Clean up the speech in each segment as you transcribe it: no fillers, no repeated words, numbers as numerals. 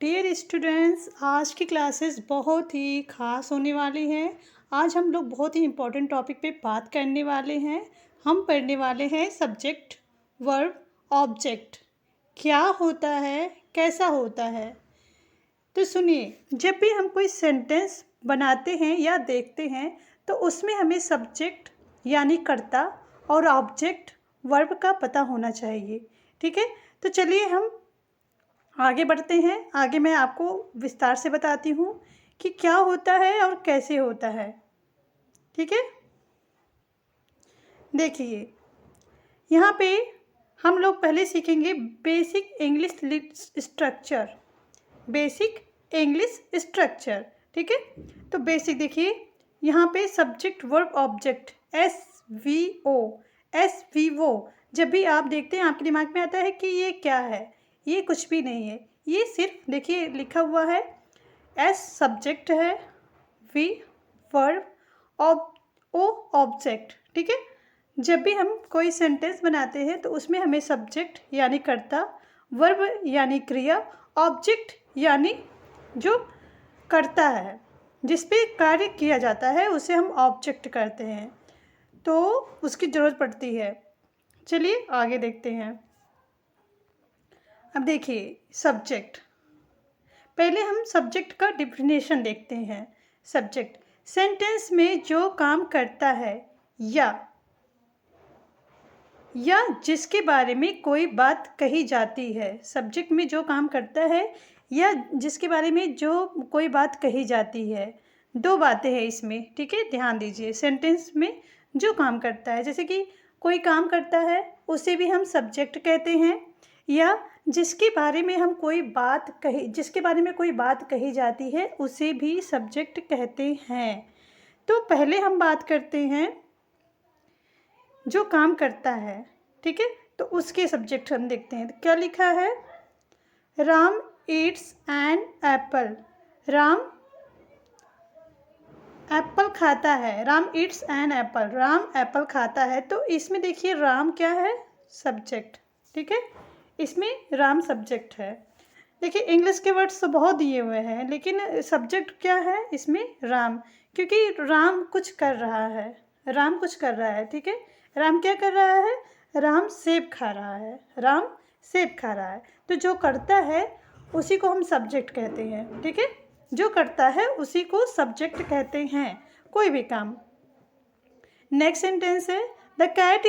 Dear students, आज की classes बहुत ही ख़ास होने वाली हैं। आज हम लोग बहुत ही इम्पोर्टेंट टॉपिक पे बात करने वाले हैं। हम पढ़ने वाले हैं सब्जेक्ट, वर्ब, ऑब्जेक्ट। क्या होता है, कैसा होता है। तो सुनिए, जब भी हम कोई सेंटेंस बनाते हैं या देखते हैं तो उसमें हमें सब्जेक्ट यानी कर्ता और ऑब्जेक्ट वर्ब का पता होना चाहिए। ठीक है, तो चलिए हम आगे बढ़ते हैं। आगे मैं आपको विस्तार से बताती हूँ कि क्या होता है और कैसे होता है। ठीक है, देखिए यहाँ पे हम लोग पहले सीखेंगे basic English structure. Basic English structure, ठीक है। तो बेसिक देखिए, यहाँ पे subject verb object S V O. जब भी आप देखते हैं आपके दिमाग में आता है कि ये क्या है। ये कुछ भी नहीं है, ये सिर्फ देखिए लिखा हुआ है। एस सब्जेक्ट है, वी वर्ब, ओ ऑब्जेक्ट। ठीक है, जब भी हम कोई सेंटेंस बनाते हैं तो उसमें हमें सब्जेक्ट यानी कर्ता, वर्ब यानी क्रिया, ऑब्जेक्ट यानी जो करता है, जिस पे कार्य किया जाता है उसे हम ऑब्जेक्ट करते हैं, तो उसकी ज़रूरत पड़ती है। चलिए आगे देखते हैं। अब देखिए सब्जेक्ट, पहले हम सब्जेक्ट का डिफिनेशन देखते हैं। सब्जेक्ट सेंटेंस में जो काम करता है या जिसके बारे में कोई बात कही जाती है। सब्जेक्ट में जो काम करता है या जिसके बारे में जो कोई बात कही जाती है। दो बातें हैं इसमें, ठीक है, ध्यान दीजिए। सेंटेंस में जो काम करता है, जैसे कि कोई काम करता है उसे भी हम सब्जेक्ट कहते हैं, या जिसके बारे में कोई बात कही जाती है उसे भी सब्जेक्ट कहते हैं। तो पहले हम बात करते हैं जो काम करता है, ठीक है, तो उसके सब्जेक्ट हम देखते हैं। तो क्या लिखा है, Ram eats an apple. Ram apple खाता है, Ram eats an apple, Ram apple खाता है। तो इसमें देखिए राम क्या है, सब्जेक्ट। ठीक है, इसमें राम सब्जेक्ट है। देखिए इंग्लिश के वर्ड्स तो बहुत दिए हुए हैं, लेकिन सब्जेक्ट क्या है इसमें, राम, क्योंकि राम कुछ कर रहा है। राम कुछ कर रहा है, ठीक है। राम क्या कर रहा है, राम सेब खा रहा है। राम सेब खा रहा है, तो जो करता है उसी को हम सब्जेक्ट कहते हैं। ठीक है, जो करता है उसी को सब्जेक्ट कहते हैं, कोई भी काम। नेक्स्ट सेंटेंस है the cat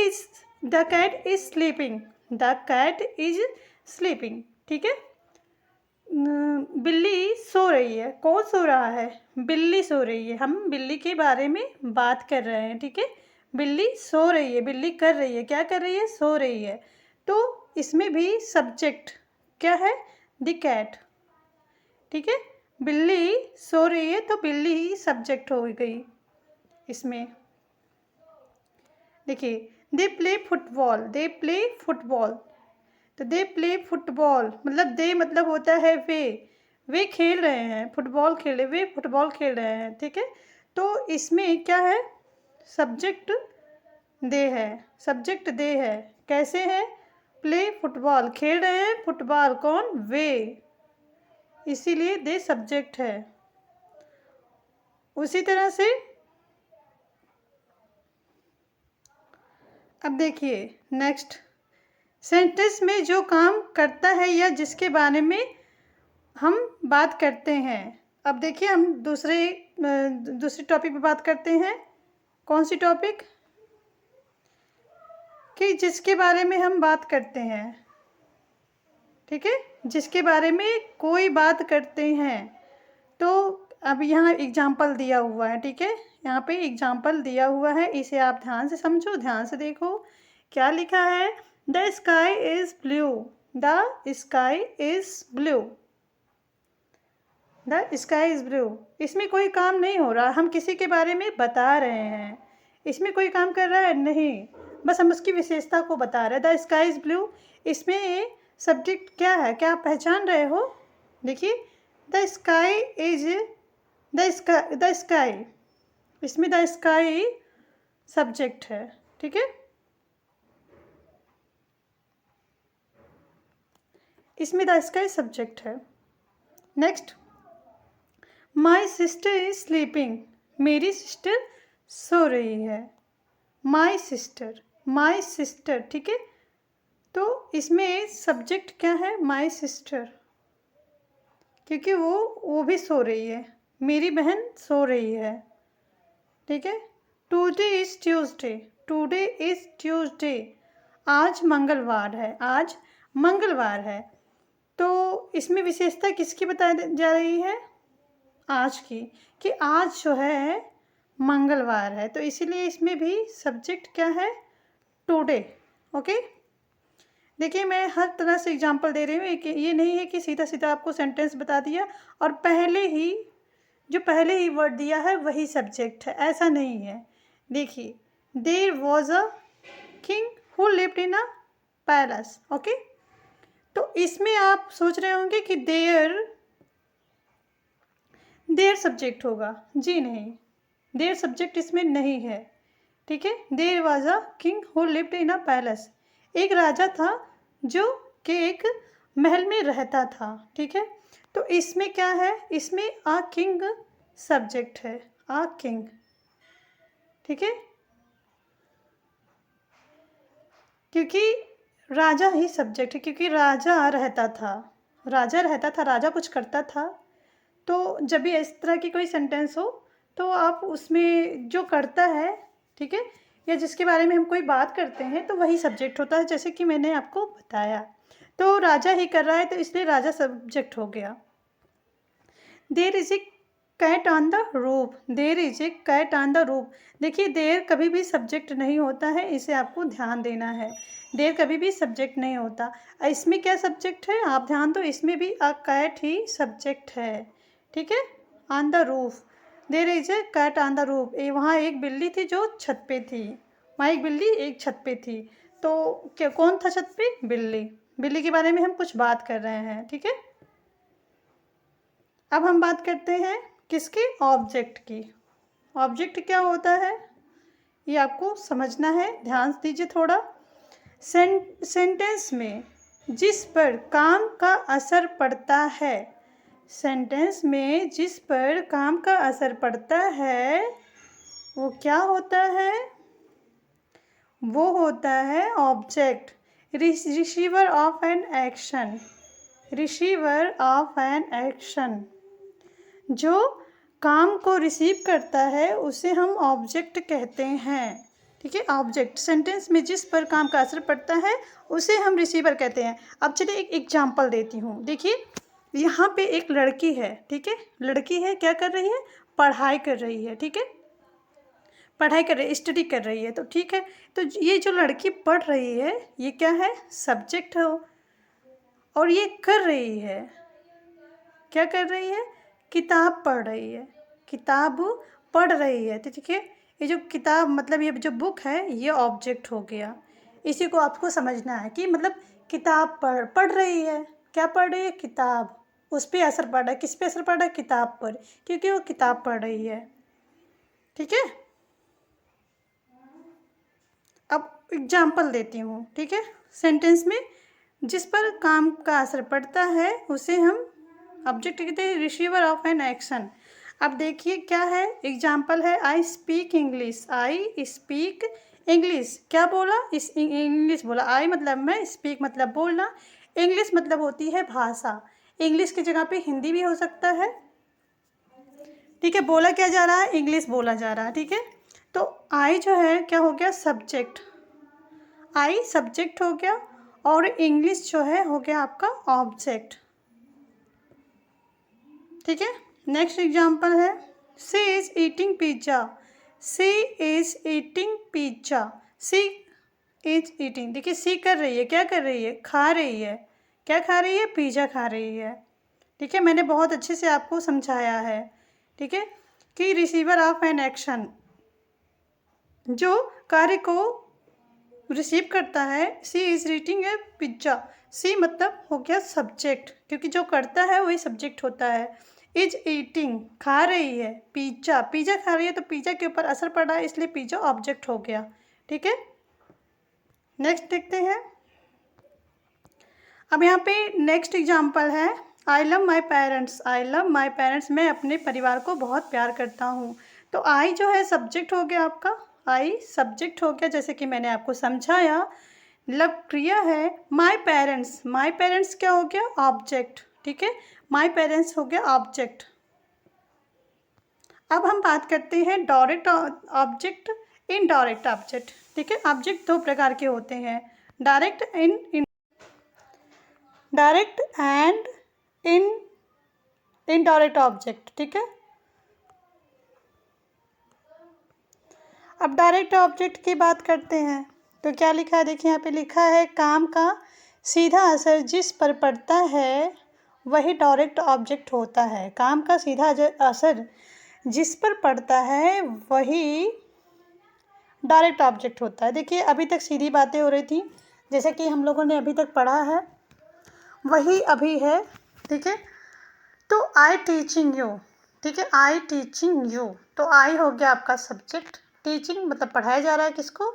is sleeping. The cat is sleeping, ठीक है। बिल्ली सो रही है। कौन सो रहा है, बिल्ली सो रही है। हम बिल्ली के बारे में बात कर रहे हैं, ठीक है। बिल्ली सो रही है, बिल्ली कर रही है, क्या कर रही है, सो रही है। तो इसमें भी सब्जेक्ट क्या है, द कैट। ठीक है, बिल्ली सो रही है तो बिल्ली ही सब्जेक्ट हो गई इसमें। देखिए they play football, they play football. तो दे प्ले फुटबॉल मतलब दे मतलब होता है वे खेल रहे हैं, फुटबॉल खेले, वे फुटबॉल खेल रहे हैं। ठीक है, तो इसमें क्या है, सब्जेक्ट दे है, सब्जेक्ट दे है। कैसे है, प्ले फुटबॉल, खेल रहे हैं फुटबॉल, कौन, वे, इसीलिए दे सब्जेक्ट है। उसी तरह से अब देखिए नेक्स्ट, सेंटेंस में जो काम करता है या जिसके बारे में हम बात करते हैं। अब देखिए हम दूसरे टॉपिक पे बात करते हैं। कौन सी टॉपिक, कि जिसके बारे में हम बात करते हैं, ठीक है, जिसके बारे में कोई बात करते हैं। तो अब यहाँ एग्जाम्पल दिया हुआ है, ठीक है, यहाँ पे एग्जाम्पल दिया हुआ है, इसे आप ध्यान से समझो, ध्यान से देखो। क्या लिखा है, the sky is blue. The sky is blue, the sky is blue. इसमें कोई काम नहीं हो रहा, हम किसी के बारे में बता रहे हैं। इसमें कोई काम कर रहा है नहीं, बस हम उसकी विशेषता को बता रहे हैं। द स्काई इज ब्लू, इसमें सब्जेक्ट क्या है, क्या आप पहचान रहे हो। देखिए the sky is the sky, इसमें द स्काई सब्जेक्ट है, ठीक है। इसमें द स्काई सब्जेक्ट है। Next, my sister is sleeping, मेरी सिस्टर सो रही है। माई सिस्टर, ठीक है। तो इसमें सब्जेक्ट क्या है, माई सिस्टर, क्योंकि वो भी सो रही है, मेरी बहन सो रही है, ठीक है। टुडे इज़ ट्यूसडे, आज मंगलवार है। तो इसमें विशेषता किसकी बताई जा रही है, आज की, कि आज जो है मंगलवार है, तो इसीलिए इसमें भी सब्जेक्ट क्या है, टुडे। ओके, देखिए मैं हर तरह से एग्जांपल दे रही हूँ, ये नहीं है कि सीधा सीधा आपको सेंटेंस बता दिया और पहले ही वर्ड दिया है वही सब्जेक्ट है, ऐसा नहीं है। देखिए, there was a king who lived in a palace. Okay, तो इसमें आप सोच रहे होंगे कि देयर सब्जेक्ट होगा, जी नहीं, देयर सब्जेक्ट इसमें नहीं है, ठीक है। There was a king who lived in a palace, एक राजा था जो कि एक महल में रहता था, ठीक है। तो इसमें क्या है, इसमें अ किंग सब्जेक्ट है, अ किंग, ठीक है, क्योंकि राजा ही सब्जेक्ट है, क्योंकि राजा रहता था, राजा कुछ करता था। तो जब भी इस तरह की कोई सेंटेंस हो तो आप उसमें जो करता है, ठीक है, या जिसके बारे में हम कोई बात करते हैं तो वही सब्जेक्ट होता है, जैसे कि मैंने आपको बताया। तो राजा ही कर रहा है तो इसलिए राजा सब्जेक्ट हो गया। There is a cat on the roof, there is a cat on the roof, देखिए देयर कभी भी सब्जेक्ट नहीं होता है, इसे आपको ध्यान देना है। देयर कभी भी सब्जेक्ट नहीं होता। इसमें क्या सब्जेक्ट है, आप ध्यान दो, इसमें भी अ कैट ही सब्जेक्ट है, ठीक है। On the roof, there is a cat on the roof, वहाँ एक बिल्ली थी जो छत पे थी, वहाँ एक बिल्ली एक छत पे थी। तो क्या, कौन था छत पे, बिल्ली के बारे में हम कुछ बात कर रहे हैं, ठीक है। अब हम बात करते हैं किसकी, ऑब्जेक्ट की। ऑब्जेक्ट क्या होता है ये आपको समझना है, ध्यान दीजिए थोड़ा। सेंटेंस में जिस पर काम का असर पड़ता है, सेंटेंस में जिस पर काम का असर पड़ता है वो क्या होता है, वो होता है object, receiver of an action, receiver of an action, जो काम को रिसीव करता है उसे हम ऑब्जेक्ट कहते हैं, ठीक है। ऑब्जेक्ट, सेंटेंस में जिस पर काम का असर पड़ता है उसे हम रिसीवर कहते हैं। अब चलिए एक एग्जांपल देती हूँ। देखिए यहाँ पे एक लड़की है, ठीक है, लड़की है, क्या कर रही है, पढ़ाई कर रही है, ठीक है, पढ़ाई कर रही है, स्टडी कर रही है, तो ठीक है। तो ये जो लड़की पढ़ रही है ये क्या है, सब्जेक्ट है, और ये कर रही है, क्या कर रही है, किताब पढ़ रही है, किताब पढ़ रही है, तो ठीक है। ये जो किताब मतलब ये जो बुक है ये ऑब्जेक्ट हो गया। इसी को आपको समझना है कि मतलब किताब पढ़ रही है, क्या पढ़ रही है, किताब, उस पर असर पड़ रहा है, किस पे असर पड़ रहा है, किताब पर, क्योंकि वो किताब पढ़ रही है, ठीक है। अब एग्जाम्पल देती हूँ, ठीक है। सेंटेंस में जिस पर काम का असर पड़ता है उसे हम ऑब्जेक्ट कहते हैं, रिसीवर ऑफ एन एक्शन। अब देखिए क्या है, एग्जाम्पल है, I speak English, I speak English, क्या बोला, इस इंग्लिश बोला, आई मतलब मैं, स्पीक मतलब बोलना, इंग्लिश मतलब होती है भाषा, इंग्लिश की जगह पे हिंदी भी हो सकता है, ठीक है। बोला क्या जा रहा है, इंग्लिश बोला जा रहा है, ठीक है। तो आई जो है क्या हो गया, सब्जेक्ट, आई सब्जेक्ट हो गया, और इंग्लिश जो है हो गया आपका ऑब्जेक्ट, ठीक है। नेक्स्ट एग्जाम्पल है, she is eating pizza, she is eating pizza, she is eating, देखिए सी कर रही है, क्या कर रही है, खा रही है, क्या खा रही है, पिज़्ज़ा खा रही है, ठीक है। मैंने बहुत अच्छे से आपको समझाया है, ठीक है, कि रिसीवर ऑफ एन एक्शन, जो कार्य को रिसीव करता है, she is eating A pizza, सी मतलब हो गया सब्जेक्ट, क्योंकि जो करता है वही सब्जेक्ट होता है। इज ईटिंग, खा रही है, पिज्ज़ा, पिज़्ज़ा खा रही है, तो पिज़्ज़ा के ऊपर असर पड़ रहा है, इसलिए पिज़्ज़ा ऑब्जेक्ट हो गया, ठीक है। नेक्स्ट देखते हैं। अब यहाँ पे नेक्स्ट एग्जाम्पल है, I love my parents, I love my parents, मैं अपने परिवार को बहुत प्यार करता हूँ। तो आई जो है सब्जेक्ट हो गया आपका, आई सब्जेक्ट हो गया, जैसे कि मैंने आपको समझाया। लव क्रिया है, माई पेरेंट्स क्या हो गया, ऑब्जेक्ट, ठीक है, माई पेरेंट्स हो गया ऑब्जेक्ट। अब हम बात करते हैं डायरेक्ट ऑब्जेक्ट, इनडायरेक्ट ऑब्जेक्ट, ठीक है। ऑब्जेक्ट दो प्रकार के होते हैं, direct direct and in indirect object, ठीक है। अब डायरेक्ट ऑब्जेक्ट की बात करते हैं, तो क्या लिखा है, देखिए यहाँ पे लिखा है, काम का सीधा असर जिस पर पड़ता है वही डायरेक्ट ऑब्जेक्ट होता है। काम का सीधा असर जिस पर पड़ता है वही डायरेक्ट ऑब्जेक्ट होता है। देखिए अभी तक सीधी बातें हो रही थी, जैसे कि हम लोगों ने अभी तक पढ़ा है वही अभी है, ठीक है। तो आई टीचिंग यू, ठीक है, आई टीचिंग यू, तो आई हो गया आपका सब्जेक्ट, टीचिंग मतलब पढ़ाया जा रहा है किसको,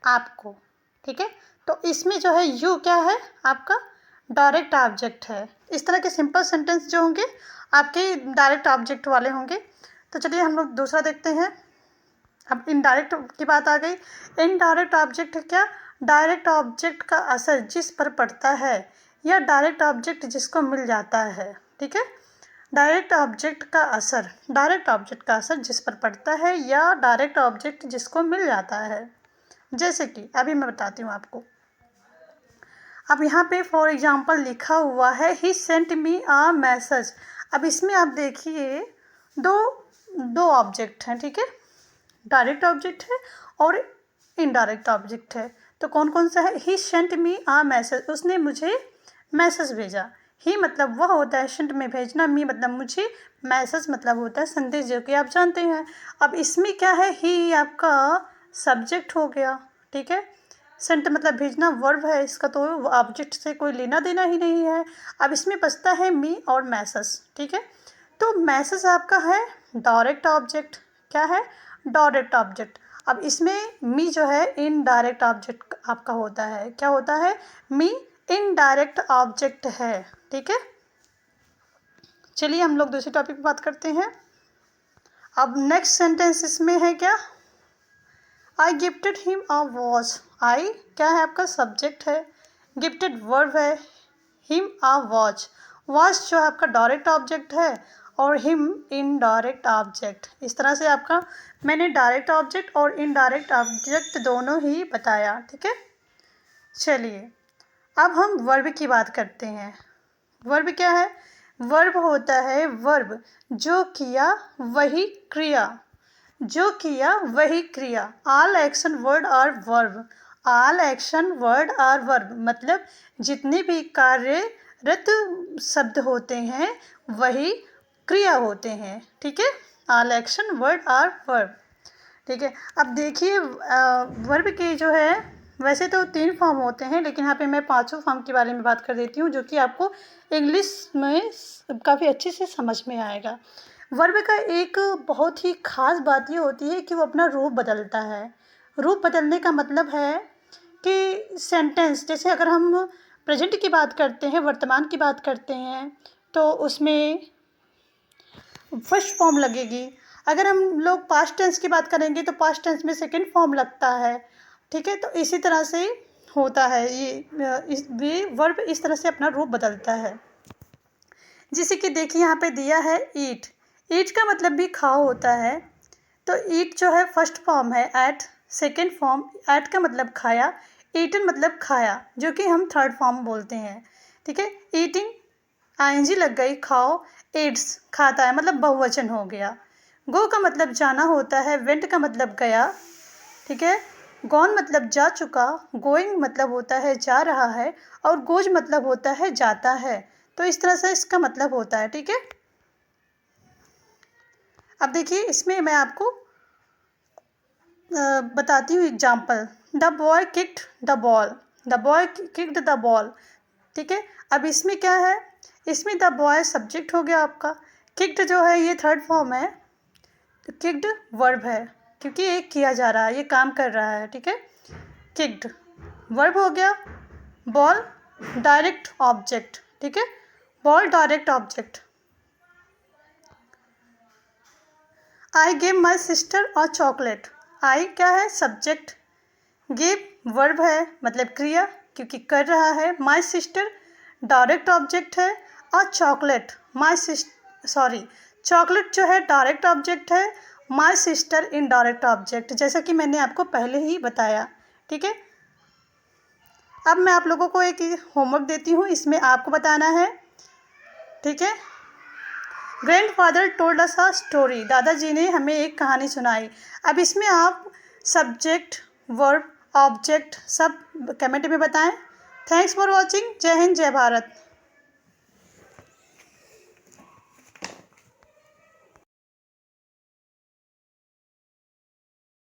आपको, ठीक है। तो इसमें जो है यू क्या है, आपका डायरेक्ट ऑब्जेक्ट है। इस तरह के सिंपल सेंटेंस जो होंगे आपके डायरेक्ट ऑब्जेक्ट वाले होंगे। तो चलिए हम लोग दूसरा देखते हैं। अब इनडायरेक्ट की बात आ गई। इनडायरेक्ट ऑब्जेक्ट है क्या, डायरेक्ट ऑब्जेक्ट का असर जिस पर पड़ता है या डायरेक्ट ऑब्जेक्ट जिसको मिल जाता है, ठीक है। डायरेक्ट ऑब्जेक्ट का असर, डायरेक्ट ऑब्जेक्ट का असर जिस पर पड़ता है या डायरेक्ट ऑब्जेक्ट जिसको मिल जाता है। जैसे कि अभी मैं बताती हूँ आपको। अब यहाँ पे फॉर एग्जांपल लिखा हुआ है ही सेंट मी अ मैसेज। अब इसमें आप देखिए दो दो ऑब्जेक्ट हैं, ठीक है, डायरेक्ट ऑब्जेक्ट है और इनडायरेक्ट ऑब्जेक्ट है। तो कौन कौन सा है, ही सेंट मी अ मैसेज, उसने मुझे मैसेज भेजा। ही मतलब वह होता है, सेंट में भेजना, मी मतलब मुझे, मैसेज मतलब होता है संदेश, जो कि आप जानते हैं। अब इसमें क्या है, ही आपका सब्जेक्ट हो गया, ठीक है। सेंट मतलब भेजना, वर्ब है इसका, तो ऑब्जेक्ट से कोई लेना देना ही नहीं है। अब इसमें बचता है मी और मैसेज, ठीक है। तो मैसेज आपका है डायरेक्ट ऑब्जेक्ट, क्या है, डायरेक्ट ऑब्जेक्ट। अब इसमें मी जो है इनडायरेक्ट ऑब्जेक्ट आपका होता है, क्या होता है, मी इनडायरेक्ट ऑब्जेक्ट है, ठीक है। चलिए हम लोग दूसरे टॉपिक पे बात करते हैं। अब नेक्स्ट सेंटेंस इसमें है क्या, I gifted him a watch. I क्या है, आपका सब्जेक्ट है, गिफ्टेड वर्ब है, हिम अ वॉच, वॉच जो है आपका डायरेक्ट ऑब्जेक्ट है और हिम इनडायरेक्ट ऑब्जेक्ट। इस तरह से आपका मैंने डायरेक्ट ऑब्जेक्ट और इनडायरेक्ट ऑब्जेक्ट दोनों ही बताया, ठीक है। चलिए अब हम वर्ब की बात करते हैं। वर्ब क्या है, वर्ब होता है वर्ब जो किया वही क्रिया, जो किया वही क्रिया। All action word are verb, all action word are verb मतलब जितने भी कार्यरत शब्द होते हैं वही क्रिया होते हैं, ठीक है। All action word are verb, ठीक है। अब देखिए वर्ब के जो है वैसे तो 3 फॉर्म होते हैं, लेकिन यहाँ पे मैं 5वें फॉर्म के बारे में बात कर देती हूँ, जो कि आपको इंग्लिश में काफ़ी अच्छे से समझ में आएगा। वर्ब का एक बहुत ही ख़ास बात ये होती है कि वो अपना रूप बदलता है। रूप बदलने का मतलब है कि सेंटेंस, जैसे अगर हम प्रेजेंट की बात करते हैं, वर्तमान की बात करते हैं, तो उसमें फर्स्ट फॉर्म लगेगी। अगर हम लोग पास्ट टेंस की बात करेंगे तो पास्ट टेंस में सेकंड फॉर्म लगता है, ठीक है। तो इसी तरह से होता है ये वर्ब इस तरह से अपना रूप बदलता है। जैसे कि देखिए यहाँ पे दिया है ईट, ईट का मतलब भी खाओ होता है। तो ईट जो है फर्स्ट फॉर्म है, एट सेकंड फॉर्म, एट का मतलब खाया, ईटन मतलब खाया, जो कि हम थर्ड फॉर्म बोलते हैं, ठीक है। ईटिंग आईएनजी लग गई, खाओ, एड्स खाता है मतलब बहुवचन हो गया। गो का मतलब जाना होता है, वेंट का मतलब गया, ठीक है। गॉन मतलब जा चुका, गोइंग मतलब होता है जा रहा है, और गोज मतलब होता है जाता है। तो इस तरह से इसका मतलब होता है, ठीक है। अब देखिए इसमें मैं आपको बताती हूँ example. The boy kicked the ball, the boy kicked the ball, ठीक है। अब इसमें क्या है, इसमें द बॉय सब्जेक्ट हो गया आपका, किक्ड जो है ये थर्ड फॉर्म है, किक्ड वर्ब है क्योंकि ये किया जा रहा है, ये काम कर रहा है, ठीक है। किक्ड वर्ब हो गया, बॉल डायरेक्ट ऑब्जेक्ट, ठीक है। Ball direct object. I give my sister a chocolate. I क्या है? सब्जेक्ट। गिव वर्ब है, मतलब क्रिया, क्योंकि कर रहा है। माई सिस्टर डायरेक्ट ऑब्जेक्ट है। अ चॉकलेट, चॉकलेट जो है डायरेक्ट ऑब्जेक्ट है। माई सिस्टर इनडायरेक्ट ऑब्जेक्ट, जैसा कि मैंने आपको पहले ही बताया। ठीक है, अब मैं आप लोगों को एक होमवर्क देती हूँ, इसमें आपको बताना है। ठीक है, grandfather told us a story. दादाजी ने हमें एक कहानी सुनाई। अब इसमें आप सब्जेक्ट, वर्ब, ऑब्जेक्ट सब कमेंट में बताएं। Thanks for watching. जय हिंद, जय भारत।